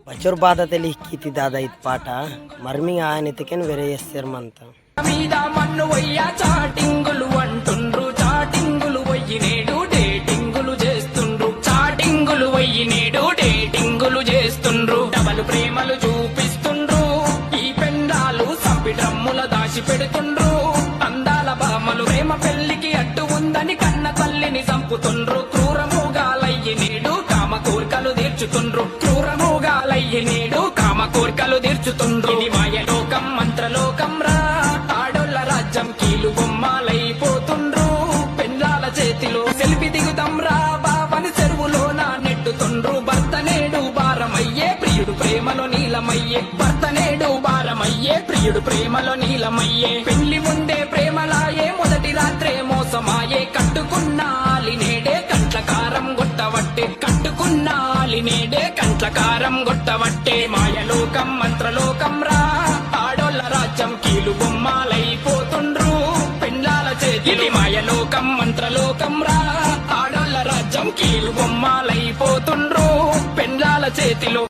बचोर बाधा तेली कीती दादा इत पाట మర్మి ఆయన ఎతికెన్ వేరే చేస్తారు మంత మీద మన్ను వయ్యా చాటింగులు అంటుండ్రు చాటింగులు వయ్యి నేడు డేటింగులు చేస్తుండ్రు చాటింగులు వయ్యి నేడు డేటింగులు చేస్తుండ్రు డబలు ప్రేమలు చూపిస్తుండ్రు ఈ పెండాలు సబ్బి డ్రమ్ముల దాచి పెడుతుండ్రు అందాల బామలు ప్రేమ పెళ్లికి అడ్డు ఉందని కన్న తల్లిని చంపుతుండ్రు క్రూరమూగాలయ్యి నేడు కామ కోర్కలు తీర్చుతుండ్రు నేడు కామ కోర్కలు తీర్చుతుండ్రు ఇది మాయలోకం మంత్రలోకం రా ఆడోళ్ళ రాజ్యం కీలు బొమ్మాలైపోతుండ్రు పెండ్లాల చేతిలో సెల్ఫీ దిగుతాం రా బావని చెరువులో నా నెట్టుతుండ్రు భర్త నేడు భారమయ్యే ప్రియుడు ప్రేమలో నీలమయ్యే భర్త నేడు భారమయ్యే ప్రియుడు ప్రేమలో నీలమయ్యే పెళ్లి ముందే ప్రేమలాయే మొదటి రాత్రే మోసమాయే కట్టుకున్నాలి నేడే కంట్లకారం గుట్టవట్టే కట్టుకున్నాలి నేడే కంట్లకారం గుట్టవట్టే మాయలోకం మంత్రలోకం రా ఆడోళ్ళ రాజ్యం కీలు బొమ్మాలైపోతుండ్రు పెండ్లాల చేతిలో మాయలోకం మంత్రలోకం రా ఆడోళ్ళ రాజ్యం కీలు బొమ్మాలైపోతుండ్రు పెండ్లాల చేతిలో